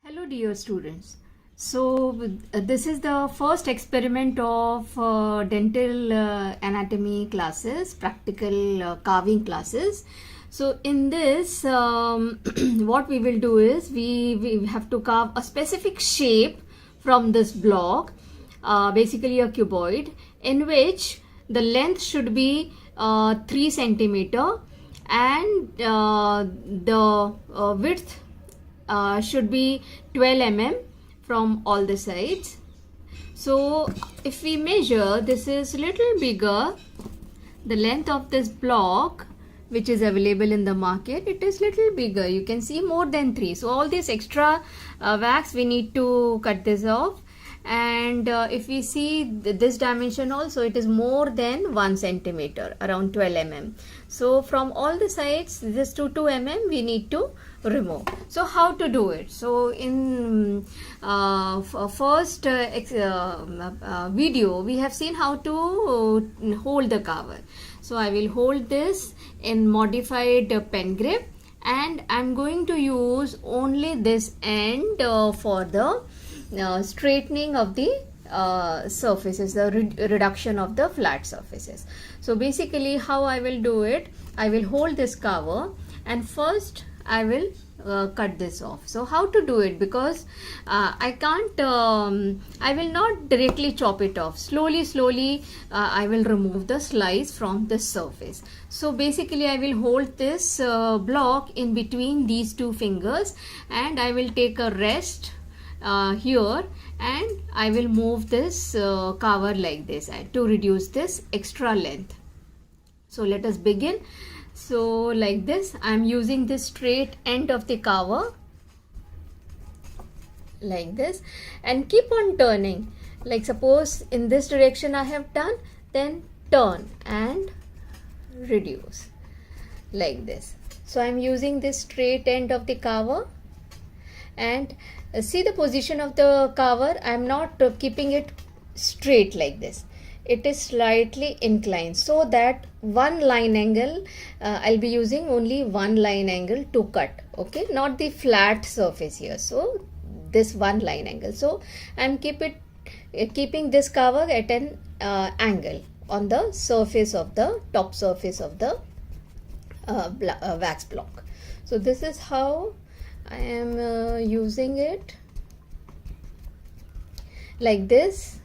Hello dear students. This is the first experiment of dental anatomy classes, practical carving classes. So in this what we will do is we have to carve a specific shape from this block, basically a cuboid, in which the length should be 3 centimeter and the width should be 12 mm from all the sides. So if we measure, this is little bigger, the length of this block which is available in the market, it is little bigger, you can see more than 3. So all this extra wax we need to cut this off, and if we see this dimension also, it is more than 1 centimeter, around 12 mm. So from all the sides, this to 2 mm we need to remove. So how to do it? So in first video we have seen how to hold the cover. So I will hold this in modified pen grip, and I'm going to use only this end for the straightening of the surfaces, the reduction of the flat surfaces. So basically how I will do it, I will hold this cover and first I will cut this off. So how to do it, because I can't, I will not directly chop it off. Slowly I will remove the slice from the surface. So basically I will hold this block in between these two fingers and I will take a rest here, and I will move this cover like this to reduce this extra length. So let us begin. So like this, I am using this straight end of the cover like this, and keep on turning. Like suppose in this direction I have done, then turn and reduce like this. So I am using this straight end of the cover, and see the position of the cover, I am not keeping it straight like this. It is slightly inclined, so that one line angle, I'll be using only one line angle to cut, okay, not the flat surface here. So this one line angle, so I'm keeping this cover at an angle on the surface of the top surface of the wax block. So this is how I am using it like this.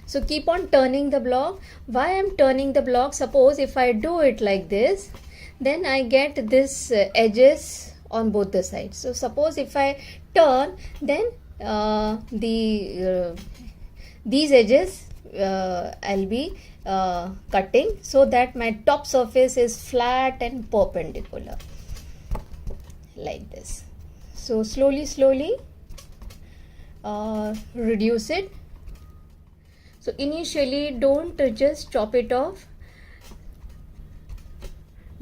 So keep on turning the block. Why I am turning the block? Suppose if I do it like this, then I get this edges on both the sides. So suppose if I turn, then these edges I'll be cutting so that my top surface is flat and perpendicular like this. So slowly reduce it. So initially don't just chop it off,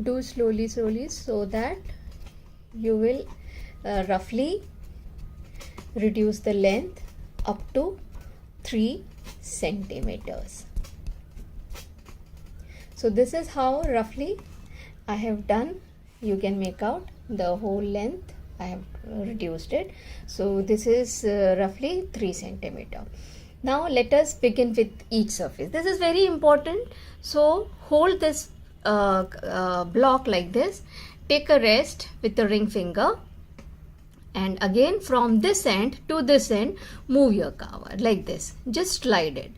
do slowly so that you will roughly reduce the length up to 3 centimeters. So this is how roughly I have done. You can make out the whole length I have reduced it. So this is roughly 3 centimeter. Now let us begin with each surface. This is very important. So hold this block like this, take a rest with the ring finger, and again from this end to this end move your cover like this. Just slide it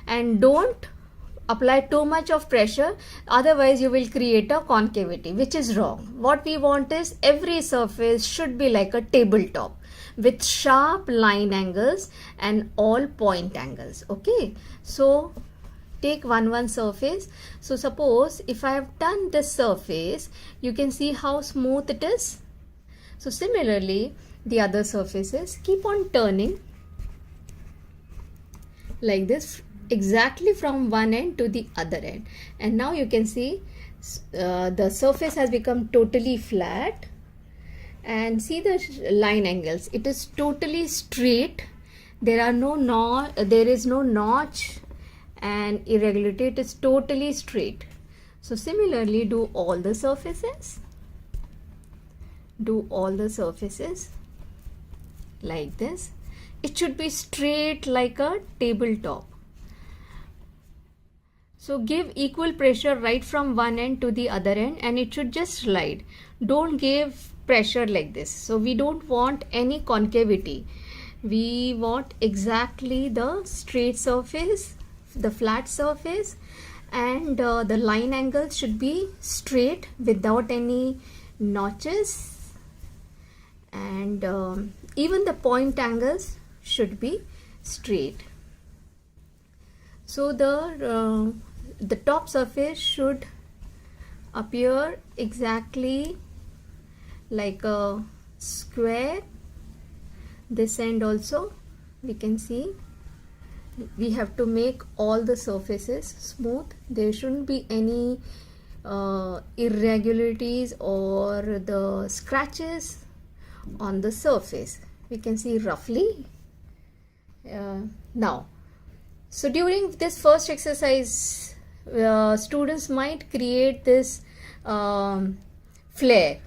and don't apply too much of pressure, otherwise you will create a concavity, which is wrong. What we want is every surface should be like a tabletop with sharp line angles and all point angles, okay. So take one surface. So suppose if I have done this surface, you can see how smooth it is. So similarly the other surfaces, keep on turning like this, exactly from one end to the other end, and now you can see the surface has become totally flat, and see the line angles, it is totally straight. There is no notch and irregularity, it is totally straight. So similarly do all the surfaces. like this. It should be straight like a tabletop. So give equal pressure right from one end to the other end, and it should just slide. Don't give pressure like this. So we don't want any concavity. We want exactly the straight surface, the flat surface, and the line angles should be straight without any notches, and even the point angles should be straight. So the top surface should appear exactly like a square. This end also we can see we have to make all the surfaces smooth. There shouldn't be any irregularities or the scratches on the surface. We can see roughly now. So during this first exercise, students might create this flare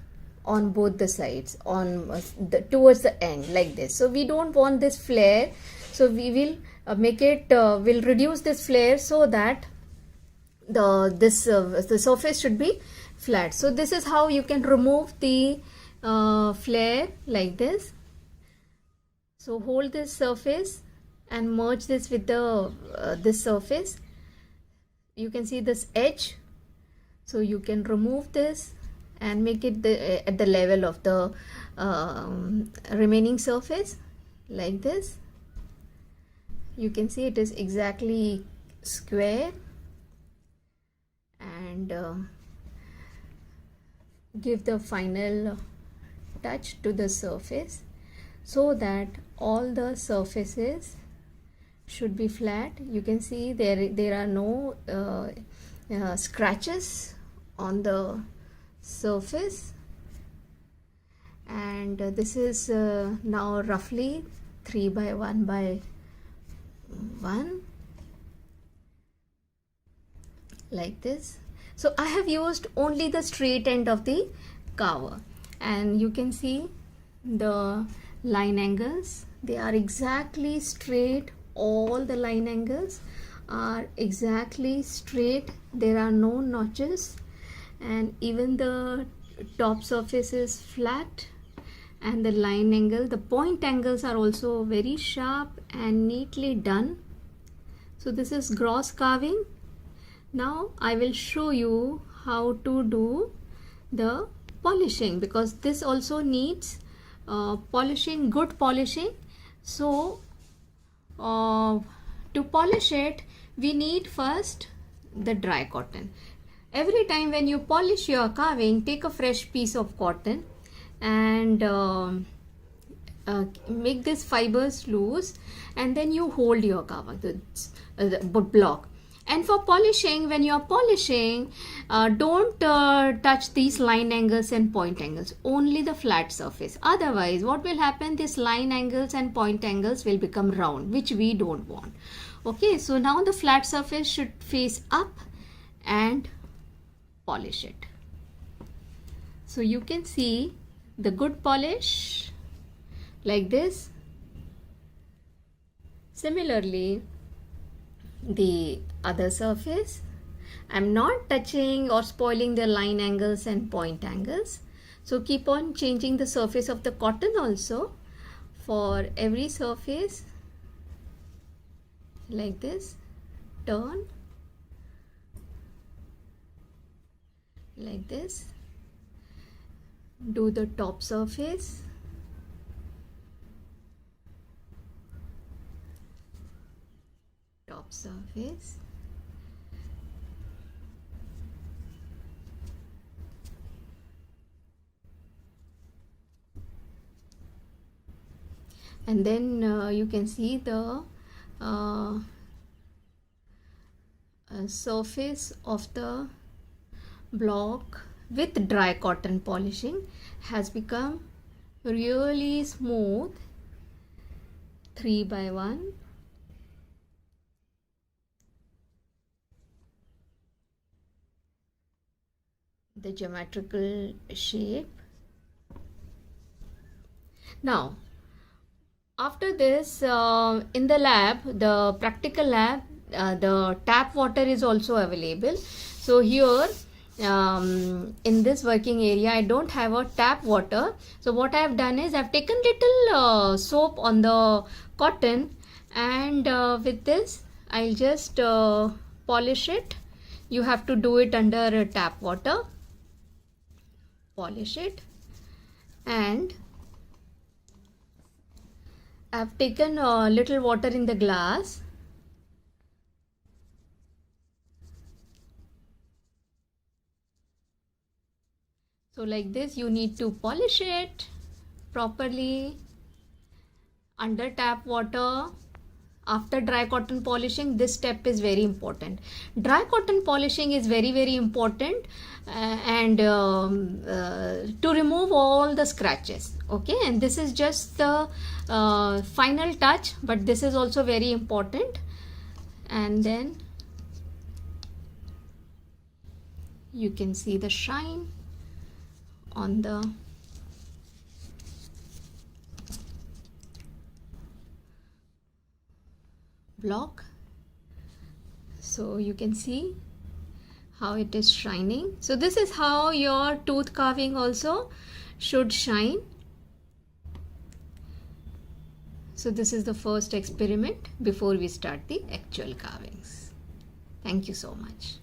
on both the sides, on towards the end like this. So we don't want this flare, so we will make it, will reduce this flare so that the surface should be flat. So this is how you can remove the flare like this. So hold this surface and merge this with the this surface. You can see this edge, so you can remove this and make it at the level of the remaining surface like this. You can see it is exactly square, and give the final touch to the surface so that all the surfaces should be flat. You can see there are no scratches on the surface, and this is now roughly 3 by 1 by 1 like this. So I have used only the straight end of the cover, and you can see the line angles. They are exactly straight. All the line angles are exactly straight. There are no notches, and even the top surface is flat, and the line angle, the point angles are also very sharp and neatly done. So this is gross carving. Now I will show you how to do the polishing, because this also needs polishing, good polishing. So to polish it, we need first the dry cotton. Every time when you polish your carving, take a fresh piece of cotton and make these fibers loose, and then you hold your carving, the block. And for polishing, when you are polishing, don't touch these line angles and point angles, only the flat surface. Otherwise, what will happen? These line angles and point angles will become round, which we don't want. Okay, so now the flat surface should face up, and polish it. So you can see the good polish like this. Similarly, the other surface, I'm not touching or spoiling the line angles and point angles. So keep on changing the surface of the cotton also for every surface like this. Turn like this. Do the top surface. Top surface. And then you can see the surface of the block with dry cotton polishing has become really smooth. 3 by 1. The geometrical shape. Now After this, in the lab, the practical lab, the tap water is also available. So here, in this working area, I don't have a tap water. So what I have done is I've taken little soap on the cotton, and with this I'll just polish it. You have to do it under tap water. Polish it, and I've taken a little water in the glass. So like this, you need to polish it properly under tap water. After dry cotton polishing, this step is very important. Dry cotton polishing is very important, and to remove all the scratches. Okay, and this is just the final touch, but this is also very important. And then you can see the shine on the block. So you can see how it is shining. So this is how your tooth carving also should shine. So this is the first experiment before we start the actual carvings. Thank you so much.